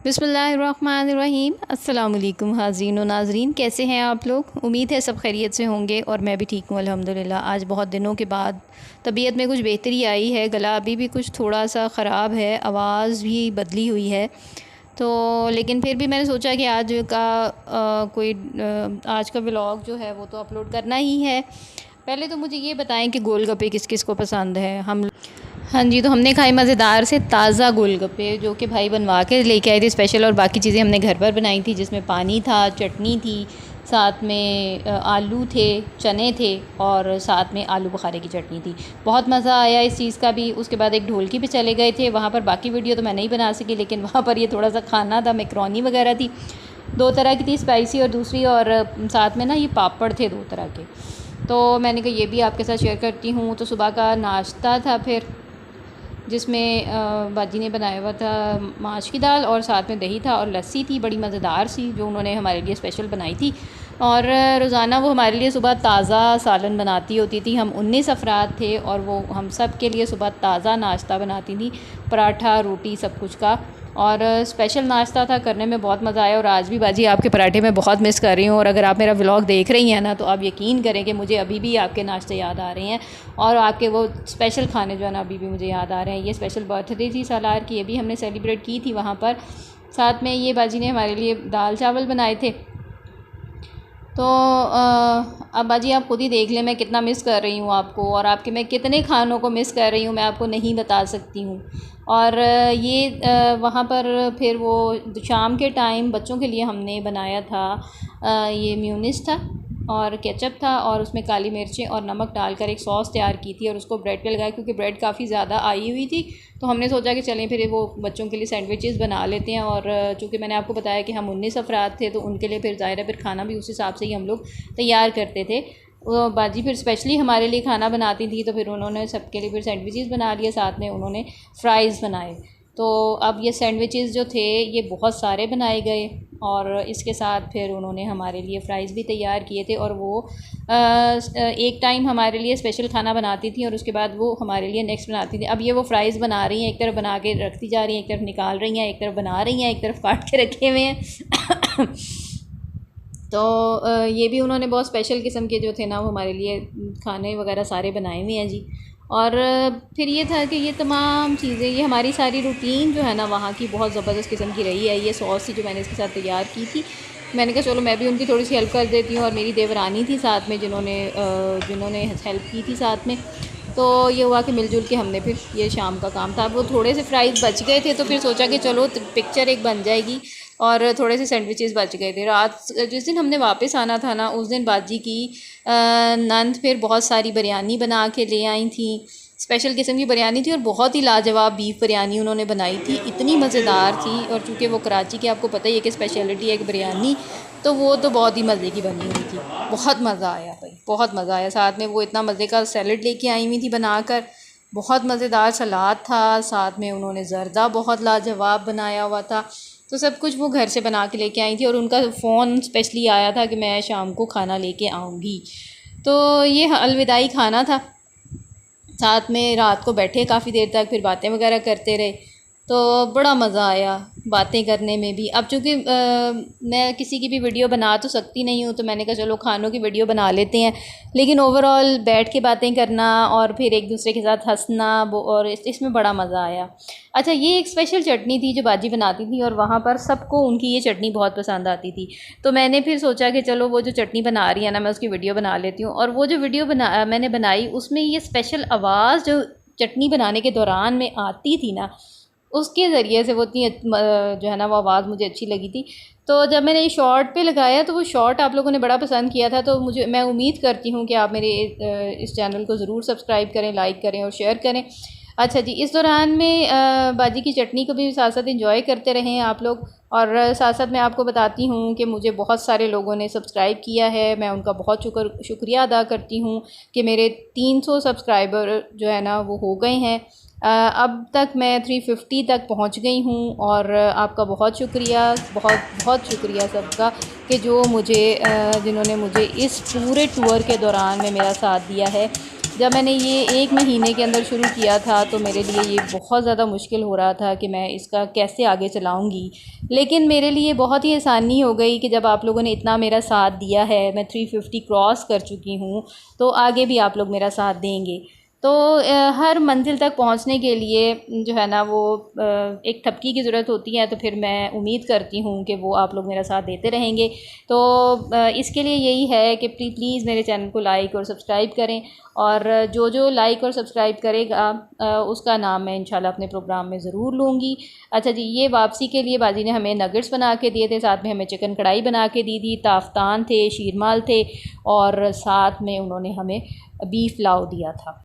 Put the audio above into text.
बिस्मिल्लाहिर्रहमानिर्रहीम। अस्सलाम वालेकुम हाज़रीन व नाज़रीन, कैसे हैं आप लोग। उम्मीद है सब खैरियत से होंगे और मैं भी ठीक हूँ अल्हम्दुलिल्लाह। आज बहुत दिनों के बाद तबीयत में कुछ बेहतरी आई है। गला अभी भी कुछ थोड़ा सा ख़राब है, आवाज़ भी बदली हुई है। तो लेकिन फिर भी मैंने सोचा कि आज का व्लॉग जो है वो तो अपलोड करना ही है। पहले तो मुझे ये बताएं कि गोलगप्पे किस किस को पसंद है। हाँ जी, तो हमने खाए मज़ेदार से ताज़ा गोलगप्पे, जो कि भाई बनवा के लेके आए थे स्पेशल, और बाकी चीज़ें हमने घर पर बनाई थी, जिसमें पानी था, चटनी थी, साथ में आलू थे, चने थे और साथ में आलू बुखारे की चटनी थी। बहुत मज़ा आया इस चीज़ का भी। उसके बाद एक ढोलकी पे चले गए थे, वहाँ पर बाकी वीडियो तो मैं नहीं बना सकी, लेकिन वहाँ पर ये थोड़ा सा खाना था, मैकरोनी वगैरह थी, 2 तरह की थी, स्पाइसी और दूसरी, और साथ में ना ये पापड़ थे 2 तरह के। तो मैंने कहा ये भी आपके साथ शेयर करती हूँ। तो सुबह का नाश्ता था फिर, जिसमें बाजी ने बनाया हुआ था माश की दाल, और साथ में दही था और लस्सी थी बड़ी मज़ेदार सी, जो उन्होंने हमारे लिए स्पेशल बनाई थी। और रोज़ाना वो हमारे लिए सुबह ताज़ा सालन बनाती होती थी। हम 19 अफराद थे और वो हम सब के लिए सुबह ताज़ा नाश्ता बनाती थी, पराठा, रोटी, सब कुछ का। और स्पेशल नाश्ता था, करने में बहुत मज़ा आया। और आज भी बाजी आपके पराठे मैं बहुत मिस कर रही हूँ। और अगर आप मेरा व्लॉग देख रही हैं ना, तो आप यकीन करें कि मुझे अभी भी आपके नाश्ते याद आ रहे हैं, और आपके वो स्पेशल खाने जो है ना अभी भी मुझे याद आ रहे हैं। ये स्पेशल बर्थडे थी सालार की, ये भी हमने सेलिब्रेट की थी वहाँ पर। साथ में ये बाजी ने हमारे लिए दाल चावल बनाए थे। तो अब बाजी आप खुद ही देख लें मैं कितना मिस कर रही हूँ आपको, और आपके मैं कितने खानों को मिस कर रही हूँ, मैं आपको नहीं बता सकती हूँ। और वहाँ पर फिर वो शाम के टाइम बच्चों के लिए हमने बनाया था, ये म्यूनिस था और केचप था, और उसमें काली मिर्चें और नमक डालकर एक सॉस तैयार की थी, और उसको ब्रेड पे लगाया, क्योंकि ब्रेड काफ़ी ज़्यादा आई हुई थी। तो हमने सोचा कि चलें फिर वो बच्चों के लिए सैंडविचेस बना लेते हैं। और चूँकि मैंने आपको बताया कि हम 19 अफराद थे, तो उनके लिए फिर ज़ाहिर है फिर खाना भी उस हिसाब से ही हम लोग तैयार करते थे। वो बाजी फिर स्पेशली हमारे लिए खाना बनाती थी, तो फिर उन्होंने सबके लिए फिर सैंडविचेस बना लिए, साथ में उन्होंने फ़्राइज़ बनाए। तो अब ये सैंडविचेस जो थे ये बहुत सारे बनाए गए, और इसके साथ फिर उन्होंने हमारे लिए फ़्राइज़ भी तैयार किए थे। और वो एक टाइम हमारे लिए स्पेशल खाना बनाती थी, और उसके बाद वो हमारे लिए नेक्स्ट बनाती थी। अब ये वो फ़्राइज़ बना रही हैं, एक तरफ बना के रखती जा रही हैं, एक तरफ निकाल रही हैं, एक तरफ बना रही हैं, एक तरफ काट के रखे हुए हैं। तो ये भी उन्होंने बहुत स्पेशल किस्म के जो थे ना वो हमारे लिए खाने वगैरह सारे बनाए हुए हैं जी। और फिर ये था कि ये तमाम चीज़ें, ये हमारी सारी रूटीन जो है ना वहाँ की बहुत ज़बरदस्त किस्म की रही है। ये सॉस थी जो मैंने इसके साथ तैयार की थी, मैंने कहा चलो मैं भी उनकी थोड़ी सी हेल्प कर देती हूँ। और मेरी देवरानी थी साथ में, जिन्होंने हेल्प की थी साथ में। तो ये हुआ कि मिलजुल के हमने फिर, ये शाम का काम था। वो थोड़े से फ्राइज़ बच गए थे, तो फिर सोचा कि चलो पिक्चर एक बन जाएगी, और थोड़े से सैंडविचेस बच गए थे। रात जिस दिन हमने वापस आना था ना, उस दिन बाजी की नंद फिर बहुत सारी बिरयानी बना के ले आई थी, स्पेशल किस्म की बिरयानी थी, और बहुत ही लाजवाब बीफ बिरयानी उन्होंने बनाई थी, इतनी मज़ेदार थी। और चूँकि वो कराची की आपको पता ही है कि स्पेशलिटी है एक बिरयानी, तो वो तो बहुत ही मज़े की बनी हुई थी। बहुत मज़ा आया भाई, बहुत मज़ा आया। साथ में वो इतना मज़े का सैलड लेके आई हुई थी बनाकर, बहुत मज़ेदार सलाद था, साथ में उन्होंने ज़र्दा बहुत लाजवाब बनाया हुआ था। तो सब कुछ वो घर से बना के लेके आई थी, और उनका फ़ोन स्पेशली आया था कि मैं शाम को खाना लेके आऊँगी। तो ये अलविदाई खाना था। साथ में रात को बैठे काफ़ी देर तक, फिर बातें वगैरह करते रहे, तो बड़ा मज़ा आया बातें करने में भी। अब चूँकि मैं किसी की भी वीडियो बना तो सकती नहीं हूँ, तो मैंने कहा चलो खानों की वीडियो बना लेते हैं। लेकिन ओवरऑल बैठ के बातें करना और फिर एक दूसरे के साथ हंसना, और इसमें बड़ा मज़ा आया। अच्छा, ये एक स्पेशल चटनी थी जो बाजी बनाती थी, और वहाँ पर सबको उनकी ये चटनी बहुत पसंद आती थी। तो मैंने फिर सोचा कि चलो वो जो चटनी बना रही है ना, मैं उसकी वीडियो बना लेती हूँ। और वो जो वीडियो मैंने बनाई, उसमें ये स्पेशल आवाज़ जो चटनी बनाने के दौरान में आती थी ना, उसके ज़रिए से वो इतनी जो है ना वो आवाज़ मुझे अच्छी लगी थी। तो जब मैंने ये शॉर्ट पे लगाया, तो वो शॉर्ट आप लोगों ने बड़ा पसंद किया था। तो मैं उम्मीद करती हूँ कि आप मेरे इस चैनल को ज़रूर सब्सक्राइब करें, लाइक करें और शेयर करें। अच्छा जी, इस दौरान में बाजी की चटनी को भी साथ साथ इंजॉय करते रहें आप लोग। और साथ साथ मैं आपको बताती हूँ कि मुझे बहुत सारे लोगों ने सब्सक्राइब किया है, मैं उनका बहुत शुक्रिया अदा करती हूँ कि मेरे 300 सब्सक्राइबर जो है ना वो हो गए हैं। अब तक मैं 350 तक पहुंच गई हूं, और आपका बहुत शुक्रिया, बहुत बहुत शुक्रिया सबका, कि जो जिन्होंने मुझे इस पूरे टूर के दौरान में मेरा साथ दिया है। जब मैंने ये 1 महीने के अंदर शुरू किया था तो मेरे लिए ये बहुत ज़्यादा मुश्किल हो रहा था कि मैं इसका कैसे आगे चलाऊँगी। लेकिन मेरे लिए बहुत ही आसानी हो गई कि जब आप लोगों ने इतना मेरा साथ दिया है, मैं 350 क्रॉस कर चुकी हूँ, तो आगे भी आप लोग मेरा साथ देंगे। तो हर मंज़िल तक पहुँचने के लिए जो है ना वो एक थपकी की ज़रूरत होती है, तो फिर मैं उम्मीद करती हूँ कि वो आप लोग मेरा साथ देते रहेंगे। तो इसके लिए यही है कि प्लीज़ मेरे चैनल को लाइक और सब्सक्राइब करें, और जो लाइक और सब्सक्राइब करेगा उसका नाम मैं इंशाल्लाह अपने प्रोग्राम में ज़रूर लूँगी। अच्छा जी, ये वापसी के लिए बाजी ने हमें नगेट्स बना के दिए थे, साथ में हमें चिकन कढ़ाई बना के दी थी, ताफ़तान थे, शीरमाल थे, और साथ में उन्होंने हमें बीफ पुलाव दिया था।